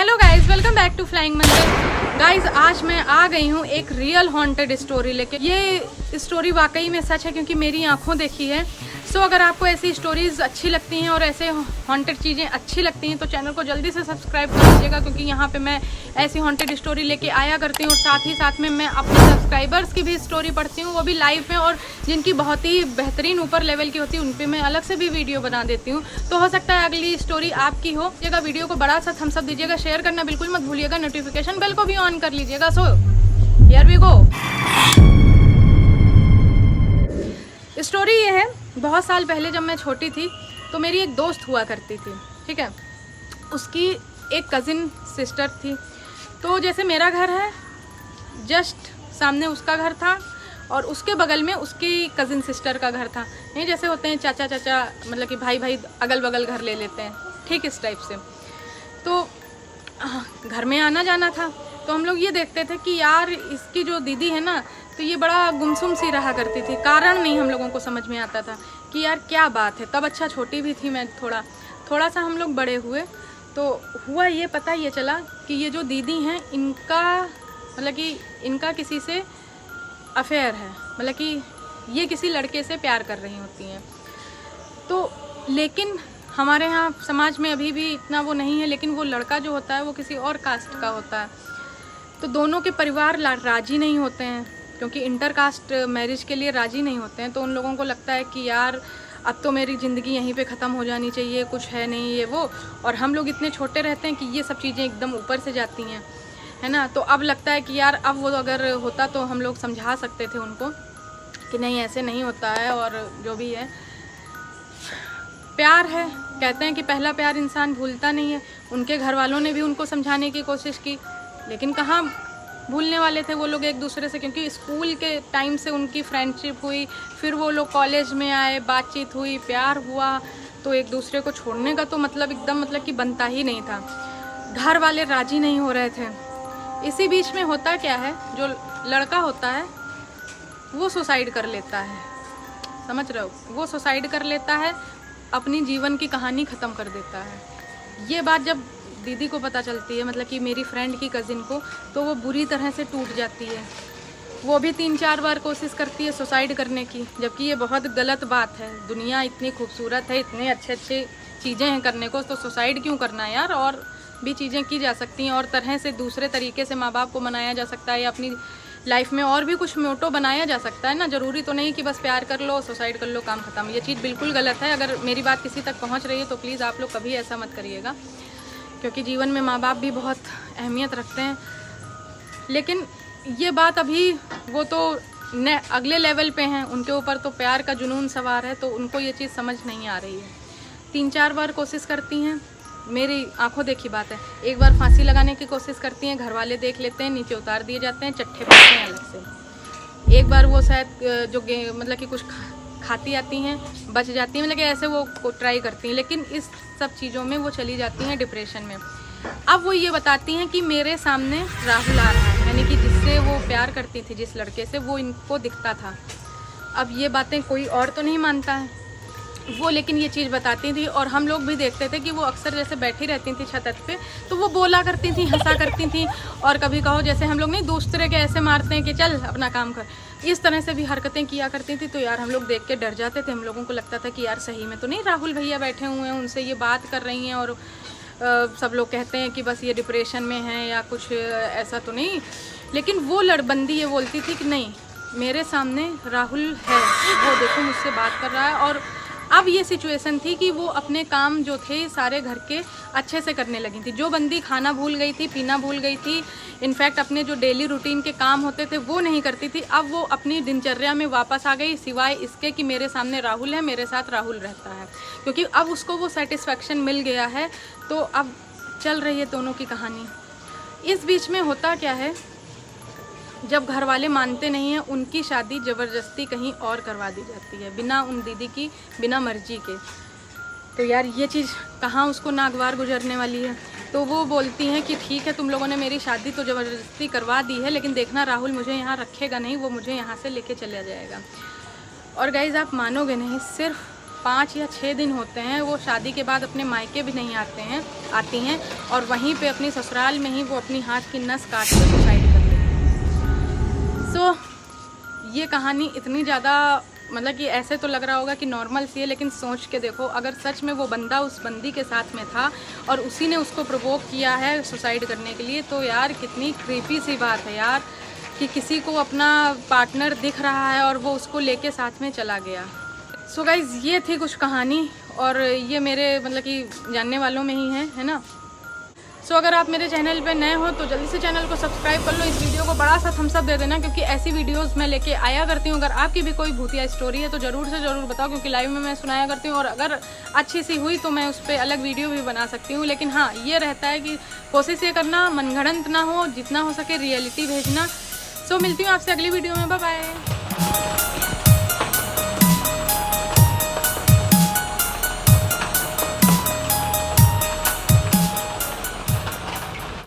Hello guys, welcome back to Flying Mandir. Guys आज मैं आ गई हूँ एक रियल हॉन्टेड स्टोरी लेके। ये स्टोरी वाकई में सच है क्योंकि मेरी आंखों देखी है। सो अगर आपको ऐसी स्टोरीज अच्छी लगती हैं और ऐसे हॉन्टेड चीज़ें अच्छी लगती हैं तो चैनल को जल्दी से सब्सक्राइब कर लीजिएगा, क्योंकि यहाँ पे मैं ऐसी हॉन्टेड स्टोरी लेके आया करती हूँ और साथ ही साथ में मैं अपने सब्सक्राइबर्स की भी स्टोरी पढ़ती हूँ, वो भी लाइव में, और जिनकी बहुत ही बेहतरीन ऊपर लेवल की होती है उन पर मैं अलग से भी वीडियो बना देती हूँ। तो हो सकता है अगली स्टोरी आपकी हो। जगह वीडियो को बड़ा सा थम्स अप दीजिएगा, शेयर करना बिल्कुल मत भूलिएगा, नोटिफिकेशन बेल को भी ऑन कर लीजिएगा। So here we go. Story ये है, बहुत साल पहले जब मैं छोटी थी तो मेरी एक दोस्त हुआ करती थी, ठीक है। उसकी एक कज़िन सिस्टर थी। तो जैसे मेरा घर है, जस्ट सामने उसका घर था और उसके बगल में उसकी कज़िन सिस्टर का घर था। नहीं जैसे होते हैं चाचा चाचा, मतलब कि भाई भाई अगल बगल घर ले लेते हैं, ठीक इस टाइप से। तो घर में आना जाना था तो हम लोग ये देखते थे कि यार इसकी जो दीदी है ना, तो ये बड़ा गुमसुम सी रहा करती थी। कारण नहीं हम लोगों को समझ में आता था कि यार क्या बात है। तब अच्छा छोटी भी थी मैं, थोड़ा सा हम लोग बड़े हुए तो हुआ ये पता ये चला कि ये जो दीदी हैं इनका मतलब कि इनका किसी से अफेयर है, मतलब कि ये किसी लड़के से प्यार कर रही होती हैं। तो लेकिन हमारे यहाँ समाज में अभी भी इतना वो नहीं है, लेकिन वो लड़का जो होता है वो किसी और कास्ट का होता है। तो दोनों के परिवार राजी नहीं होते हैं, क्योंकि इंटर कास्ट मैरिज के लिए राजी नहीं होते हैं। तो उन लोगों को लगता है कि यार अब तो मेरी ज़िंदगी यहीं पे ख़त्म हो जानी चाहिए, कुछ है नहीं ये वो। और हम लोग इतने छोटे रहते हैं कि ये सब चीज़ें एकदम ऊपर से जाती हैं, है ना। तो अब लगता है कि यार अब वो अगर होता तो हम लोग समझा सकते थे उनको कि नहीं ऐसे नहीं होता है, और जो भी है प्यार है। कहते हैं कि पहला प्यार इंसान भूलता नहीं है। उनके घर वालों ने भी उनको समझाने की कोशिश की, लेकिन कहाँ भूलने वाले थे वो लोग एक दूसरे से, क्योंकि स्कूल के टाइम से उनकी फ्रेंडशिप हुई, फिर वो लोग कॉलेज में आए, बातचीत हुई, प्यार हुआ, तो एक दूसरे को छोड़ने का तो मतलब एकदम मतलब कि बनता ही नहीं था। घर वाले राजी नहीं हो रहे थे। इसी बीच में होता क्या है, जो लड़का होता है वो सुसाइड कर लेता है, समझ रहे हो, वो सुसाइड कर लेता है, अपनी जीवन की कहानी ख़त्म कर देता है। ये बात जब दीदी को पता चलती है, मतलब कि मेरी फ्रेंड की कज़िन को, तो वो बुरी तरह से टूट जाती है। वो भी 3-4 बार कोशिश करती है सुसाइड करने की, जबकि ये बहुत गलत बात है। दुनिया इतनी खूबसूरत है, इतने अच्छे चीज़ें हैं करने को, तो सुसाइड क्यों करना है यार। और भी चीज़ें की जा सकती हैं, और तरह से दूसरे तरीके से माँ बाप को मनाया जा सकता है, या अपनी लाइफ में और भी कुछ मोटो बनाया जा सकता है ना। ज़रूरी तो नहीं कि बस प्यार कर लो, सुसाइड कर लो, काम ख़त्म। ये चीज़ बिल्कुल गलत है। अगर मेरी बात किसी तक पहुँच रही है तो प्लीज़ आप लोग कभी ऐसा मत करिएगा, क्योंकि जीवन में माँ बाप भी बहुत अहमियत रखते हैं। लेकिन ये बात अभी वो तो अगले लेवल पे हैं, उनके ऊपर तो प्यार का जुनून सवार है, तो उनको ये चीज़ समझ नहीं आ रही है। 3-4 बार कोशिश करती हैं, मेरी आंखों देखी बात है। एक बार फांसी लगाने की कोशिश करती हैं, घर वाले देख लेते हैं, नीचे उतार दिए जाते हैं, चट्टे पड़ते हैं अलग से। एक बार वो शायद जो मतलब कि कुछ खाती आती हैं, बच जाती हैं, मतलब कि ऐसे वो ट्राई करती हैं, लेकिन इस सब चीज़ों में वो चली जाती हैं डिप्रेशन में। अब वो ये बताती हैं कि मेरे सामने राहुल आ रहा है, यानी कि जिससे वो प्यार करती थी, जिस लड़के से, वो इनको दिखता था। अब ये बातें कोई और तो नहीं मानता है वो, लेकिन ये चीज़ बताती थी। और हम लोग भी देखते थे कि वो अक्सर जैसे बैठी रहती थी छत पे, तो वो बोला करती थी, हंसा करती थी, और कभी कहो जैसे हम लोग नहीं दूसरे के ऐसे मारते हैं कि चल अपना काम कर, इस तरह से भी हरकतें किया करती थी। तो यार हम लोग देख के डर जाते थे। हम लोगों को लगता था कि यार सही में तो नहीं राहुल भैया बैठे हुए हैं, उनसे ये बात कर रही हैं, और सब लोग कहते हैं कि बस ये डिप्रेशन में हैं या कुछ ऐसा तो नहीं। लेकिन वो लड़बंदी ये बोलती थी कि नहीं, मेरे सामने राहुल है, वो देखो मुझसे बात कर रहा है। और अब ये सिचुएशन थी कि वो अपने काम जो थे सारे घर के अच्छे से करने लगी थी। जो बंदी खाना भूल गई थी, पीना भूल गई थी, इनफैक्ट अपने जो डेली रूटीन के काम होते थे वो नहीं करती थी, अब वो अपनी दिनचर्या में वापस आ गई, सिवाय इसके कि मेरे सामने राहुल है, मेरे साथ राहुल रहता है। क्योंकि अब उसको वो सेटिस्फैक्शन मिल गया है, तो अब चल रही है दोनों की कहानी। इस बीच में होता क्या है, जब घर वाले मानते नहीं हैं, उनकी शादी ज़बरदस्ती कहीं और करवा दी जाती है, बिना उन दीदी की, बिना मर्जी के। तो यार ये चीज़ कहाँ उसको नागवार गुजरने वाली है। तो वो बोलती हैं कि ठीक है, तुम लोगों ने मेरी शादी तो ज़बरदस्ती करवा दी है, लेकिन देखना राहुल मुझे यहाँ रखेगा नहीं, वो मुझे यहाँ से लेके चला जाएगा। और गाइज़ आप मानोगे नहीं, सिर्फ 5 या 6 दिन होते हैं वो शादी के बाद अपने मायके भी नहीं आती हैं और वहीं पे अपनी ससुराल में ही वो अपनी हाथ की नस काट कर सुसाइड कर लेती हैं। सो ये कहानी इतनी ज़्यादा मतलब कि ऐसे तो लग रहा होगा कि नॉर्मल सी है, लेकिन सोच के देखो अगर सच में वो बंदा उस बंदी के साथ में था और उसी ने उसको प्रोवोक किया है सुसाइड करने के लिए, तो यार कितनी क्रीपी सी बात है यार कि किसी को अपना पार्टनर दिख रहा है और वो उसको लेके साथ में चला गया। सो गाइज ये थी कुछ कहानी और ये मेरे मतलब कि जानने वालों में ही है ना। सो अगर आप मेरे चैनल पे नए हो तो जल्दी से चैनल को सब्सक्राइब कर लो, इस वीडियो को बड़ा सा थम्स अप दे देना क्योंकि ऐसी वीडियोस मैं लेके आया करती हूँ। अगर आपकी भी कोई भूतिया स्टोरी है तो ज़रूर से ज़रूर बताओ क्योंकि लाइव में मैं सुनाया करती हूँ और अगर अच्छी सी हुई तो मैं उस पर अलग वीडियो भी बना सकती हूँ। लेकिन हाँ ये रहता है कि कोशिश ये करना मनगढ़ंत ना हो, जितना हो सके रियलिटी भेजना। सो मिलती हूँ आपसे अगली वीडियो में, बाय बाय।